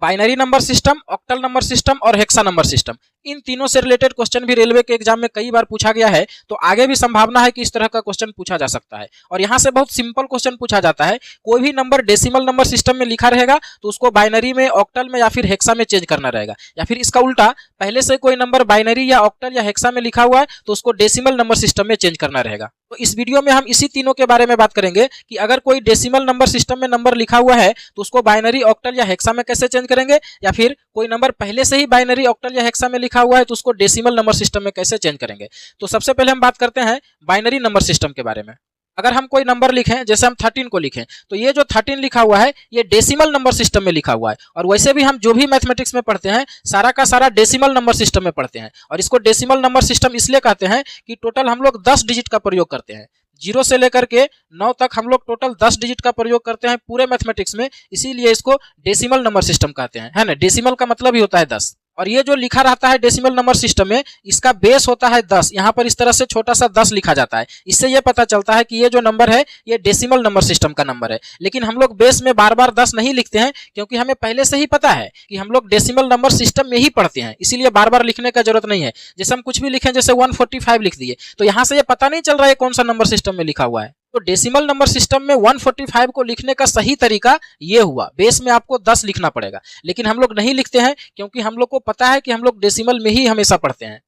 Binary number system, octal number system और hexa number system, इन तीनों से रिलेटेड क्वेश्चन भी रेलवे के एग्जाम में कई बार पूछा गया है। तो आगे भी संभावना है कि इस तरह का क्वेश्चन पूछा जा सकता है। और यहाँ से बहुत सिंपल क्वेश्चन पूछा जाता है, कोई भी नंबर डेसिमल नंबर सिस्टम में लिखा रहेगा तो उसको बाइनरी में, ऑक्टल में या फिर हेक्सा में चेंज करना रहेगा। या फिर इसका उल्टा, पहले से कोई नंबर बाइनरी या ऑक्टल या हेक्सा में लिखा हुआ है तो उसको डेसिमल नंबर सिस्टम में चेंज करना रहेगा। तो इस वीडियो में हम इसी तीनों के बारे में बात करेंगे कि अगर कोई डेसिमल नंबर सिस्टम में नंबर लिखा हुआ है तो उसको बाइनरी, ऑक्टल या हेक्सा में कैसे चेंज करेंगे, या फिर कोई नंबर पहले से ही बाइनरी, ऑक्टल या हेक्सा में लिखा हुआ है तो उसको डेसिमल नंबर सिस्टम में कैसे चेंज करेंगे। तो सबसे पहले हम बात करते हैं बाइनरी नंबर सिस्टम के बारे में। अगर हम कोई नंबर लिखें, जैसे हम 13 को लिखें, तो ये जो 13 लिखा हुआ है ये डेसिमल नंबर सिस्टम में लिखा हुआ है। और वैसे भी हम जो भी मैथमेटिक्स में पढ़ते हैं सारा का सारा डेसिमल नंबर सिस्टम में पढ़ते हैं। और इसको डेसिमल नंबर सिस्टम इसलिए कहते हैं कि टोटल हम लोग 10 डिजिट का प्रयोग करते हैं। 0 से लेकर के 9 तक हम लोग टोटल 10 डिजिट का प्रयोग करते हैं पूरे मैथमेटिक्स में, इसीलिए इसको डेसिमल नंबर सिस्टम कहते हैं, है ना। डेसिमल का मतलब ही होता है 10। और ये जो लिखा रहता है डेसिमल नंबर सिस्टम में, इसका बेस होता है 10। यहाँ पर इस तरह से छोटा सा 10 लिखा जाता है। इससे ये पता चलता है कि ये जो नंबर है ये डेसिमल नंबर सिस्टम का नंबर है। लेकिन हम लोग बेस में बार बार 10 नहीं लिखते हैं, क्योंकि हमें पहले से ही पता है कि हम लोग डेसिमल नंबर सिस्टम में ही पढ़ते हैं, इसीलिए बार बार लिखने का जरूरत नहीं है। जैसे हम कुछ भी लिखें, जैसे 145 लिख दिए, तो यहाँ से ये पता नहीं चल रहा है कौन सा नंबर सिस्टम में लिखा हुआ है। तो डेसिमल नंबर सिस्टम में 145 को लिखने का सही तरीका ये हुआ, बेस में आपको 10 लिखना पड़ेगा। लेकिन हम लोग नहीं लिखते हैं, क्योंकि हम लोग को पता है कि हम लोग डेसिमल में ही हमेशा पढ़ते हैं।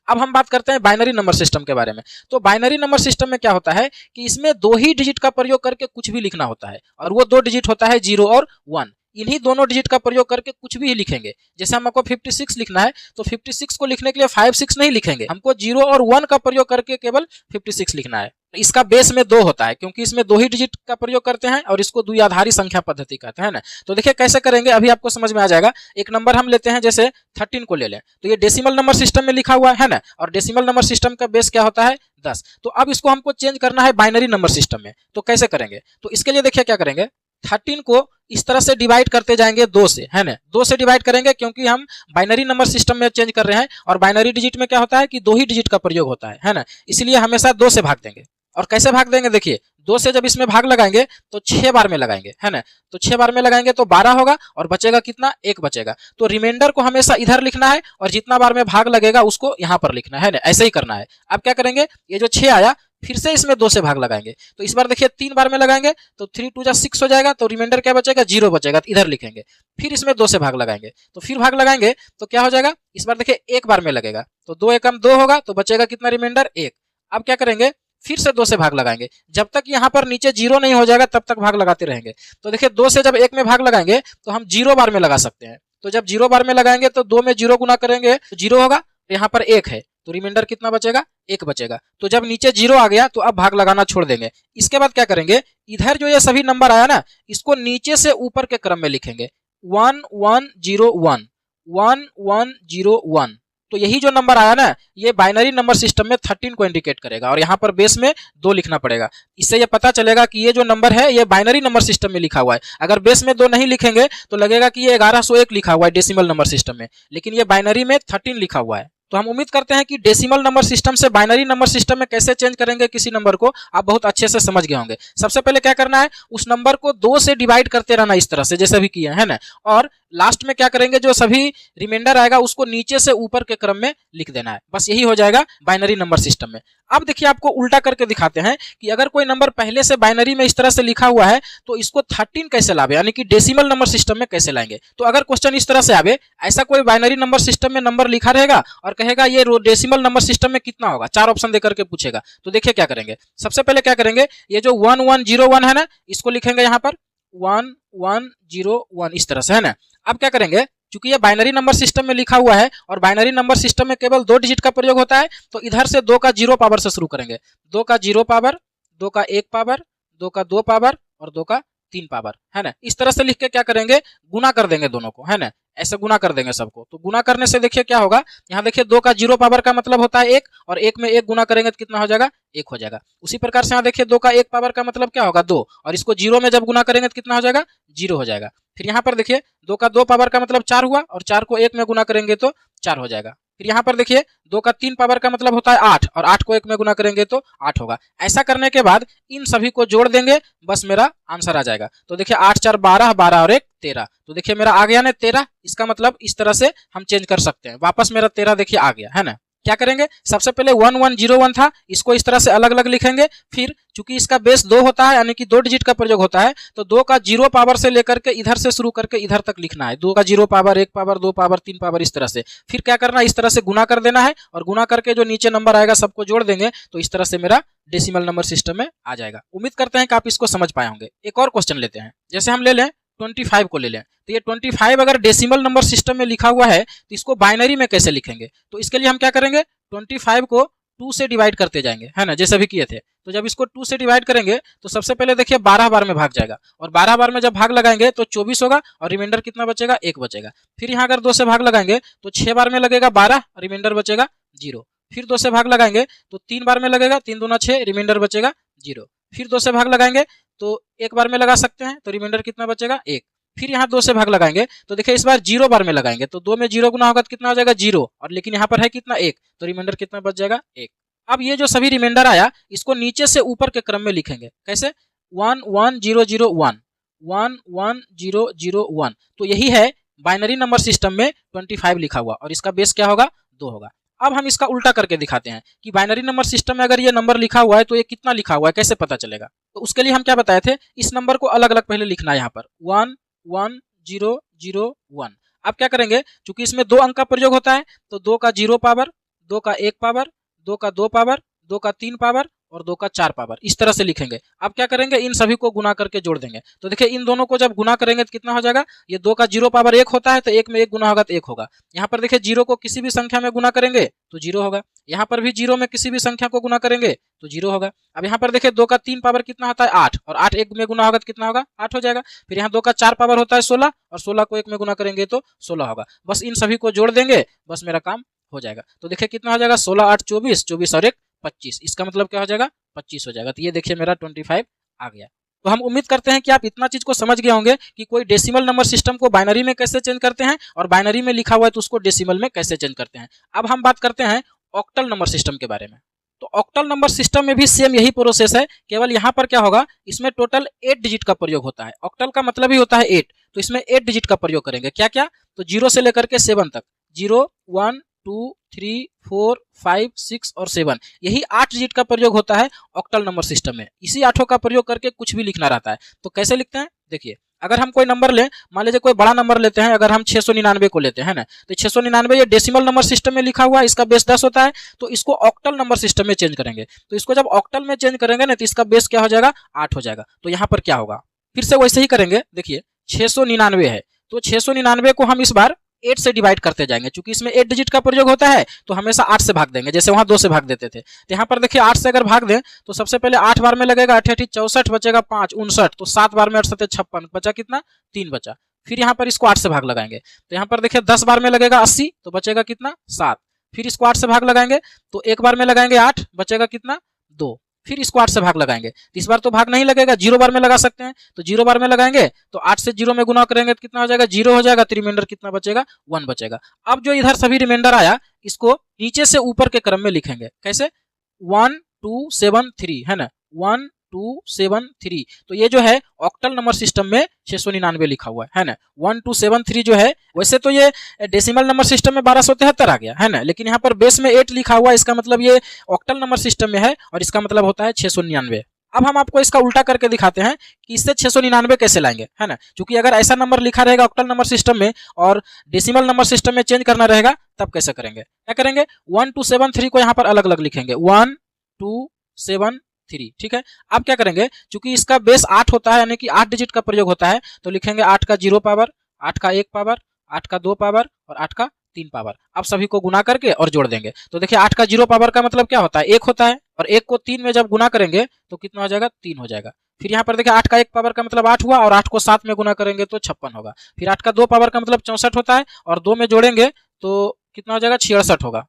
अब हम बात करते हैं बाइनरी नंबर सिस्टम के बारे में। तो बाइनरी नंबर सिस्टम में क्या होता है कि इसमें 2 ही डिजिट का प्रयोग करके कुछ भी लिखना होता है, और वो 2 डिजिट होता है 0 और 1। इन्हीं दोनों डिजिट का प्रयोग करके कुछ भी लिखेंगे। जैसे हमको 56 लिखना है तो 56 को लिखने के लिए 56 नहीं लिखेंगे, हमको 0 और 1 का प्रयोग करके केवल 56 लिखना है। इसका बेस में 2 होता है, क्योंकि इसमें 2 ही डिजिट का प्रयोग करते हैं, और इसको द्विआधारी संख्या पद्धति कहते हैं ना। तो देखिए कैसे करेंगे, अभी आपको समझ में आ जाएगा। एक नंबर हम लेते हैं, जैसे 13 को ले लें, तो ये डेसिमल नंबर सिस्टम में लिखा हुआ है ना, और डेसिमल नंबर सिस्टम का बेस क्या होता है 10। तो अब इसको हमको चेंज करना है बाइनरी नंबर सिस्टम में। तो कैसे करेंगे, तो इसके लिए देखिए क्या करेंगे, 13 को इस तरह से डिवाइड करते जाएंगे 2 से, है ना। 2 से डिवाइड करेंगे, क्योंकि हम बाइनरी नंबर सिस्टम में चेंज कर रहे हैं, और बाइनरी डिजिट में क्या होता है कि 2 ही डिजिट का प्रयोग होता है ना। इसलिए हमेशा 2 से भाग देंगे। और कैसे भाग देंगे, देखिए 2 से जब इसमें भाग लगाएंगे तो 6 बार में लगाएंगे, है ना। तो 6 बार में लगाएंगे तो 12 होगा, और बचेगा कितना, 1 बचेगा। तो रिमाइंडर को हमेशा इधर लिखना है, और जितना बार में भाग लगेगा उसको यहाँ पर लिखना है ना, ऐसे ही करना है। अब क्या करेंगे, ये जो 6 आया फिर से इसमें 2 से भाग लगाएंगे, तो इस बार देखिए 3 बार में लगाएंगे तो 3 2 6 हो जाएगा। तो रिमाइंडर क्या बचेगा, 0 बचेगा, तो इधर लिखेंगे। फिर इसमें 2 से भाग लगाएंगे, तो फिर भाग लगाएंगे तो क्या हो जाएगा, इस बार देखिए 1 बार में लगेगा, तो 2 एकम 2 होगा, तो बचेगा कितना रिमाइंडर, 1। अब क्या करेंगे, फिर से 2 से भाग लगाएंगे, जब तक यहाँ पर नीचे 0 नहीं हो जाएगा तब तक भाग लगाते रहेंगे। तो देखिए 2 से जब 1 में भाग लगाएंगे तो हम 0 बार में लगा सकते हैं। तो जब 0 बार में लगाएंगे तो 2 में 0 गुना करेंगे तो 0 होगा, यहाँ पर 1 है, तो रिमाइंडर कितना बचेगा, 1 बचेगा। तो जब नीचे 0 आ गया तो अब भाग लगाना छोड़ देंगे। इसके बाद क्या करेंगे, इधर जो ये सभी नंबर आया ना, इसको नीचे से ऊपर के क्रम में लिखेंगे, 1 1 0 1 1 1 0 1। तो यही जो नंबर आया ना, ये बाइनरी नंबर सिस्टम में 13 को इंडिकेट करेगा, और यहाँ पर बेस में 2 लिखना पड़ेगा। इससे ये पता चलेगा कि ये जो नंबर है ये बाइनरी नंबर सिस्टम में लिखा हुआ है। अगर बेस में 2 नहीं लिखेंगे तो लगेगा कि ये 1101 लिखा हुआ है डेसिमल नंबर सिस्टम में, लेकिन ये बाइनरी में 13 लिखा हुआ है। तो हम उम्मीद करते हैं कि डेसिमल नंबर सिस्टम से बाइनरी नंबर सिस्टम में कैसे चेंज करेंगे किसी नंबर को, आप बहुत अच्छे से समझ गए होंगे। सबसे पहले क्या करना है, उस नंबर को 2 से डिवाइड करते रहना, इस तरह से जैसे भी किया है ना। और लास्ट में क्या करेंगे, जो सभी रिमाइंडर आएगा उसको नीचे से ऊपर के क्रम में लिख देना है। बस यही हो जाएगा बाइनरी नंबर सिस्टम में। अब देखिए आपको उल्टा करके दिखाते हैं कि अगर कोई नंबर पहले से बाइनरी में इस तरह से लिखा हुआ है तो इसको 13 कैसे लावे, यानी कि डेसिमल नंबर सिस्टम में कैसे लाएंगे। तो अगर क्वेश्चन इस तरह से आवे, ऐसा कोई बाइनरी नंबर सिस्टम में नंबर लिखा रहेगा और कहेगा ये डेसिमल नंबर सिस्टम में कितना होगा, 4 ऑप्शन देकर के पूछेगा, तो देखिए क्या करेंगे। सबसे पहले क्या करेंगे, ये जो 1 1 0 1 है ना, इसको लिखेंगे यहाँ पर 1 1 0 1 इस तरह से, है ना। अब क्या करेंगे, चूंकि ये बाइनरी नंबर सिस्टम में लिखा हुआ है और बाइनरी नंबर सिस्टम में केवल 2 डिजिट का प्रयोग होता है, तो इधर से 2 का 0 पावर से शुरू करेंगे। 2 का 0 पावर, 2 का 1 पावर, 2 का 2 पावर और 2 का 3 पावर, है ना। इस तरह से लिख के क्या करेंगे, गुना कर देंगे दोनों को, है ना। ऐसे गुना कर देंगे सबको। तो गुना करने से देखिए क्या होगा, यहाँ देखिए 2 का 0 पावर का मतलब होता है 1, और 1 में 1 गुना करेंगे तो कितना हो जाएगा, 1 हो जाएगा। उसी प्रकार से यहाँ देखिए 2 का 1 पावर का मतलब क्या होगा, 2, और इसको 0 में जब गुना करेंगे तो कितना हो जाएगा, 0 हो जाएगा। फिर यहाँ पर देखिए 2 का 2 पावर का मतलब 4 हुआ, और 4 को 1 में गुना करेंगे तो 4 हो जाएगा। फिर यहाँ पर देखिए 2 का 3 पावर का मतलब होता है 8 और 8 को 1 में गुना करेंगे तो 8 होगा। ऐसा करने के बाद इन सभी को जोड़ देंगे, बस मेरा आंसर आ जाएगा। तो देखिए 8 4 12, 12 और 1 13। तो देखिए मेरा आ गया ना 13। इसका मतलब इस तरह से हम चेंज कर सकते हैं। वापस मेरा 13 देखिए आ गया है ना। क्या करेंगे, सबसे पहले 1101 था, इसको इस तरह से अलग अलग लिखेंगे। फिर चूंकि इसका बेस 2 होता है यानी कि 2 डिजिट का प्रयोग होता है, तो 2 का 0 पावर से लेकर के इधर से शुरू करके इधर तक लिखना है। 2 का 0 पावर, 1 पावर, 2 पावर, 3 पावर, इस तरह से। फिर क्या करना है, इस तरह से गुना कर देना है और गुना करके जो नीचे नंबर आएगा सबको जोड़ देंगे, तो इस तरह से मेरा डेसिमल नंबर सिस्टम में आ जाएगा। उम्मीद करते हैं कि आप इसको समझ पाए होंगे। एक और क्वेश्चन लेते हैं, जैसे हम ले लें 25 को ले लें। तो ये 25 अगर डेसिमल नंबर सिस्टम में लिखा हुआ है तो इसको बाइनरी में कैसे लिखेंगे। तो इसके लिए हम क्या करेंगे, 25 को 2 से डिवाइड करते जाएंगे, है ना, जैसे भी किए थे। तो जब इसको 2 से डिवाइड करेंगे तो सबसे पहले देखिए 12 बार में भाग जाएगा, और 12 बार में जब भाग लगाएंगे तो 24 होगा और रिमाइंडर कितना बचेगा, 1 बचेगा। फिर यहाँ अगर 2 से भाग लगाएंगे तो 6 बार में लगेगा 12, रिमाइंडर बचेगा 0। फिर 2 से भाग लगाएंगे तो 3 बार में लगेगा, 3 दूना 6, रिमाइंडर बचेगा 0। फिर 2 से भाग लगाएंगे तो 1 बार में लगा सकते हैं, तो रिमाइंडर कितना बचेगा, 1। फिर यहाँ 2 से भाग लगाएंगे तो देखिए इस बार 0 बार में लगाएंगे, तो 2 में 0 गुना होगा तो कितना हो जाएगा, 0। और लेकिन यहाँ पर है कितना, 1, तो रिमाइंडर कितना बच जाएगा, 1। अब ये जो सभी रिमाइंडर आया इसको नीचे से ऊपर के क्रम में लिखेंगे। कैसे, 1 1 0 0 1, 1 1 0 0 1। तो यही है बाइनरी नंबर सिस्टम में 25 लिखा हुआ, और इसका बेस क्या होगा, 2 होगा। अब हम इसका उल्टा करके दिखाते हैं कि बाइनरी नंबर सिस्टम में अगर ये नंबर लिखा हुआ है तो ये कितना लिखा हुआ है, कैसे पता चलेगा। तो उसके लिए हम क्या बताए थे, इस नंबर को अलग अलग पहले लिखना है। यहाँ पर 1 1 0 0 1। अब क्या करेंगे, चूंकि इसमें 2 अंक का प्रयोग होता है, तो 2 का 0 पावर, 2 का 1 पावर, 2 का 2 पावर, 2 का 3 पावर और 2 का 4 पावर, इस तरह से लिखेंगे। अब क्या करेंगे, इन सभी को गुना करके जोड़ देंगे। तो देखिए इन दोनों को जब गुना करेंगे तो कितना हो जाएगा, ये 2 का 0 पावर 1 होता है, तो 1 में 1 गुना होगा तो 1 होगा। यहाँ पर देखिए 0 को किसी भी संख्या में गुना करेंगे तो 0 होगा। यहाँ पर भी 0 में किसी भी संख्या को गुना करेंगे तो 0 होगा। अब यहाँ पर देखिए 2 का 3 पावर कितना होता है, 8, और 8 1 में गुना होगा तो कितना होगा, 8 हो जाएगा। फिर यहाँ 2 का 4 पावर होता है 16, और 16 को 1 में गुना करेंगे तो 16 होगा। बस इन सभी को जोड़ देंगे, बस मेरा काम हो जाएगा। तो देखिए कितना हो जाएगा, 16 8 24, 24 और 1 25। इसका मतलब क्या हो जाएगा, 25 हो जाएगा। तो ये देखिए मेरा 25 आ गया। तो हम उम्मीद करते हैं कि आप इतना चीज को समझ गए होंगे कि कोई डेसिमल नंबर सिस्टम को बाइनरी में कैसे चेंज करते हैं, और बाइनरी में लिखा हुआ है तो उसको डेसिमल में कैसे चेंज करते हैं। अब हम बात करते हैं ऑक्टल नंबर सिस्टम के बारे में। तो ऑक्टल नंबर सिस्टम में भी सेम यही प्रोसेस है, केवल यहाँ पर क्या होगा, इसमें टोटल 8 डिजिट का प्रयोग होता है। ऑक्टल का मतलब ही होता है 8, तो इसमें 8 डिजिट का प्रयोग करेंगे। क्या क्या, तो 0 से लेकर के 7 तक, 0 1 2 3 4 5 6 और 7, यही 8 डिजिट का प्रयोग होता है ऑक्टल नंबर सिस्टम में। इसी 8 का प्रयोग करके कुछ भी लिखना रहता है। तो कैसे लिखते हैं, देखिए अगर हम कोई नंबर लें, मान लीजिए कोई बड़ा नंबर लेते हैं, अगर हम 699 को लेते हैं ना, तो 699 ये डेसिमल नंबर सिस्टम में लिखा हुआ है, इसका बेस 10 होता है, तो इसको ऑक्टल नंबर सिस्टम में चेंज करेंगे। तो इसको जब ऑक्टल में चेंज करेंगे ना, तो इसका बेस क्या हो जाएगा, 8 हो जाएगा। तो यहाँ पर क्या होगा, फिर से वैसे ही करेंगे। देखिए 699 है, तो 699 को हम इस बार 8 से डिवाइड करते जाएंगे। चूंकि इसमें 8 डिजिट का प्रयोग होता है तो हमेशा 8 से भाग देंगे, जैसे वहां 2 से भाग देते थे। तो यहाँ पर देखिए 8 से अगर भाग दें तो सबसे पहले 8 बार में लगेगा 8 8 64, बचेगा 5 59, तो 7 बार में 8 7 56, बचा कितना, 3 बचा। फिर यहाँ पर इसको 8 से भाग लगाएंगे, तो यहाँ पर देखिए 10 बार में लगेगा 80, तो बचेगा कितना, 7। फिर इसको 8 से भाग लगाएंगे तो 1 बार में लगाएंगे 8, बचेगा कितना, 2। फिर इसको 8 से भाग लगाएंगे, तो इस बार तो भाग नहीं लगेगा, 0 बार में लगा सकते हैं, तो 0 बार में लगाएंगे तो 8 से 0 में गुना करेंगे तो कितना हो जाएगा, 0 हो जाएगा। तो रिमाइंडर कितना बचेगा, 1 बचेगा। अब जो इधर सभी रिमाइंडर आया इसको नीचे से ऊपर के क्रम में लिखेंगे। कैसे, 1 2 7 3, है ना, 1 2 7 3। तो ये जो है ऑक्टल नंबर सिस्टम में 699 लिखा हुआ है ना। 1 2 7 3 जो है, वैसे तो ये डेसिमल नंबर सिस्टम में 1273 आ गया है ना, लेकिन यहाँ पर बेस में 8 लिखा हुआ है, इसका मतलब ये ऑक्टल नंबर सिस्टम में है, और इसका मतलब होता है 699। अब हम आपको इसका उल्टा करके दिखाते हैं कि इससे 699 कैसे लाएंगे, है ना। क्योंकि अगर ऐसा नंबर लिखा रहेगा ऑक्टल नंबर सिस्टम में और डेसिमल नंबर सिस्टम में चेंज करना रहेगा, तब कैसे करेंगे, क्या करेंगे, 1 2 7 3 को यहाँ पर अलग अलग लिखेंगे, 1 2 7 3, ठीक है। अब क्या करेंगे, चूंकि इसका बेस 8 होता है, यानी कि 8 डिजिट का प्रयोग होता है, तो लिखेंगे 8 का 0 पावर, 8 का 1 पावर, 8 का 2 पावर और 8 का 3 पावर। अब सभी को गुना करके और जोड़ देंगे। तो देखिए 8 का 0 पावर का मतलब क्या होता है, 1 होता है, और 1 को 3 में जब गुना करेंगे तो कितना हो जाएगा, 3 हो जाएगा। फिर यहाँ पर देखिए 8 का 1 पावर का मतलब 8 हुआ, और 8 को 7 में गुना करेंगे तो 56 होगा। फिर 8 का 2 पावर का मतलब 64 होता है, और 2 में जोड़ेंगे तो कितना हो जाएगा, 66 होगा।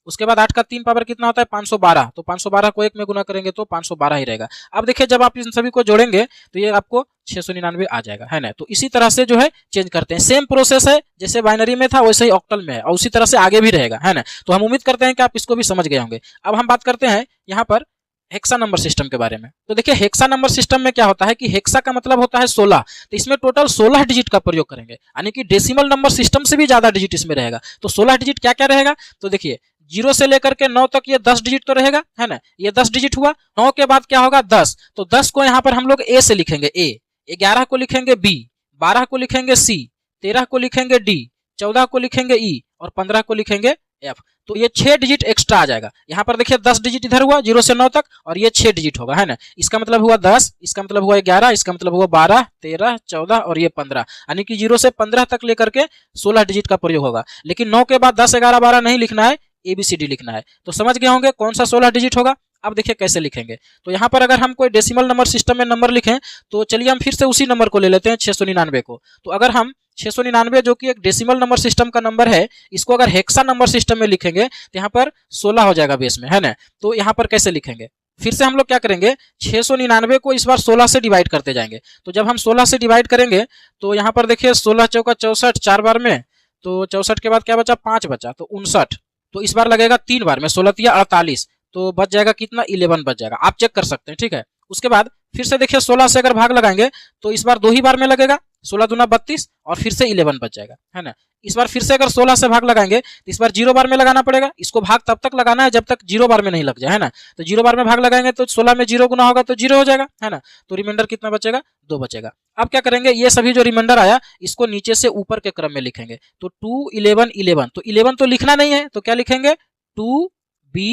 उसके बाद 8 का 3 पावर कितना होता है 512, तो 512 को 1 में गुना करेंगे तो 512 ही रहेगा। अब देखिए जब आप इन सभी को जोड़ेंगे तो ये आपको 699 आ जाएगा, है ना। तो इसी तरह से जो है चेंज करते हैं, सेम प्रोसेस है जैसे बाइनरी में था वैसे ही ऑक्टल में है और उसी तरह से आगे भी रहेगा, है ना। तो हम उम्मीद करते हैं कि आप इसको भी समझ गए होंगे। अब हम बात करते हैं यहाँ पर हेक्सा नंबर सिस्टम के बारे में। तो देखिए हेक्सा नंबर सिस्टम में क्या होता है कि हेक्सा का मतलब होता है 16, तो इसमें टोटल 16 डिजिट का प्रयोग करेंगे, यानी कि डेसिमल नंबर सिस्टम से भी ज्यादा डिजिट इसमें रहेगा। तो 16 डिजिट क्या क्या रहेगा, तो देखिए 0 से लेकर के 9 तक ये 10 डिजिट तो रहेगा, है ना। ये 10 डिजिट हुआ। 9 के बाद क्या होगा 10, तो 10 को यहाँ पर हम लोग ए से लिखेंगे ए, 11 को लिखेंगे बी, 12 को लिखेंगे सी, 13 को लिखेंगे डी, 14 को लिखेंगे ई और 15 को लिखेंगे एफ। तो ये 6 डिजिट एक्स्ट्रा आ जाएगा। यहाँ पर देखिए 10 डिजिट इधर हुआ 0 से 9 तक और ये 6 डिजिट होगा, है ना। इसका मतलब हुआ 10, इसका मतलब हुआ 11, इसका मतलब हुआ 12, 13, 14 और ये 15, यानी कि 0 से 15 तक लेकर के 16 डिजिट का प्रयोग होगा। लेकिन 9 के बाद 10, 11, 12 नहीं लिखना है, ABCD लिखना है। तो समझ गए होंगे कौन सा 16 डिजिट होगा। अब देखिए कैसे लिखेंगे। तो यहाँ पर अगर हम कोई डेसिमल नंबर सिस्टम में नंबर लिखें तो चलिए हम फिर से उसी नंबर को ले लेते हैं 699 को। तो अगर हम 699 जो कि एक डेसिमल नंबर सिस्टम का नंबर है, इसको अगर हेक्सा नंबर सिस्टम में लिखेंगे तो यहाँ पर 16 हो जाएगा बेस में, है ना। तो यहाँ पर कैसे लिखेंगे, फिर से हम लोग क्या करेंगे 699 को इस बार 16 से डिवाइड करते जाएंगे। तो जब हम 16 से डिवाइड करेंगे तो यहाँ पर देखिए 16 चौका 64 4 बार में, तो 64 के बाद क्या बचा 5 बचा, तो 59। तो इस बार लगेगा 3 बार में, 16 तिया 48, तो बच जाएगा कितना 11 बच जाएगा। आप चेक कर सकते हैं, ठीक है। उसके बाद फिर से देखिए 16 से अगर भाग लगाएंगे तो इस बार 2 ही बार में लगेगा, 16 दूना 32 और फिर से 11 बच जाएगा, है ना। इस बार फिर से अगर 16 से भाग लगाएंगे तो इस बार 0 बार में लगाना पड़ेगा। इसको भाग तब तक लगाना है जब तक 0 बार में नहीं लग जाए, है ना। तो 0 बार में भाग लगाएंगे तो 16 में 0 गुना होगा तो 0 हो जाएगा, है ना। तो रिमाइंडर कितना बचेगा 2 बचेगा। अब क्या करेंगे, ये सभी जो रिमाइंडर आया इसको नीचे से ऊपर के क्रम में लिखेंगे। तो 2 11 11, तो 11 तो लिखना नहीं है तो क्या लिखेंगे 2B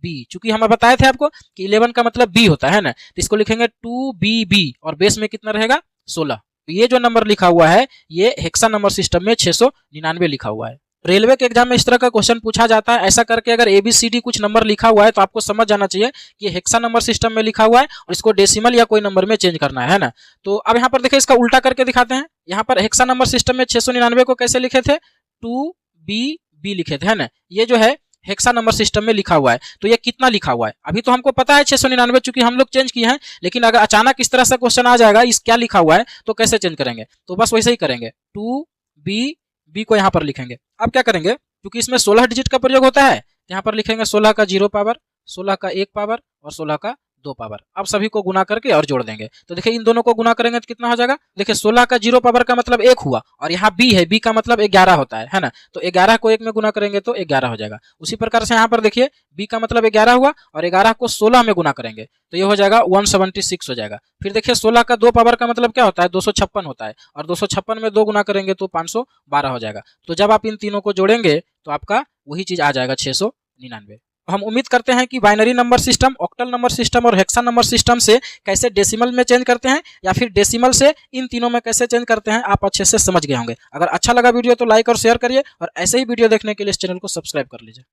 B, चूंकि हम बताए थे आपको कि 11 का मतलब B होता है ना, तो इसको लिखेंगे 2BB और बेस में कितना रहेगा 16। तो ये जो नंबर लिखा हुआ है ये हेक्सा नंबर सिस्टम में 699 लिखा हुआ है। रेलवे के एग्जाम में इस तरह का क्वेश्चन पूछा जाता है। ऐसा करके अगर ABCD कुछ नंबर लिखा हुआ है तो आपको समझ जाना चाहिए कि ये हेक्सा नंबर सिस्टम में लिखा हुआ है और इसको डेसिमल या कोई नंबर में चेंज करना है ना। तो अब यहाँ पर देखिए इसका उल्टा करके दिखाते हैं। यहाँ पर हेक्सा नंबर सिस्टम में 699 को कैसे लिखे थे 2BB लिखे थे, है ना। ये जो है हेक्सा नंबर सिस्टम में लिखा हुआ है। तो ये कितना लिखा हुआ है अभी तो हमको पता है 699, चूंकि हम लोग चेंज किए हैं। लेकिन अगर अचानक इस तरह से क्वेश्चन आ जाएगा इस क्या लिखा हुआ है तो कैसे चेंज करेंगे, तो बस वैसे ही करेंगे 2BB को यहाँ पर लिखेंगे। अब क्या करेंगे, क्योंकि इसमें 16 डिजिट का प्रयोग होता है, यहाँ पर लिखेंगे 16 का 0 पावर, 16 का 1 पावर और 16 का 2 पावर। अब सभी को गुना करके और जोड़ देंगे। तो देखिए इन दोनों को गुना करेंगे तो कितना हो जाएगा, देखिए 16 का 0 पावर का मतलब 1 हुआ और यहाँ B है, B का मतलब 11 होता है ना। तो 11 को 1 में गुना करेंगे तो 11 हो जाएगा। उसी प्रकार से यहाँ पर देखिए B का मतलब 11 हुआ और 11 को 16 में गुना करेंगे तो ये हो जाएगा 176 हो जाएगा। फिर देखिए 16 का 2 पावर का मतलब क्या होता है 256 होता है और 256 में 2 गुना करेंगे तो 512 हो जाएगा। तो जब आप इन तीनों को जोड़ेंगे तो आपका वही चीज आ जाएगा 699। हम उम्मीद करते हैं कि binary number system, octal number system और हेक्सा नंबर सिस्टम से कैसे डेसिमल में चेंज करते हैं या फिर डेसिमल से इन तीनों में कैसे चेंज करते हैं आप अच्छे से समझ गए होंगे। अगर अच्छा लगा वीडियो तो लाइक और शेयर करिए और ऐसे ही वीडियो देखने के लिए इस चैनल को सब्सक्राइब कर लीजिए।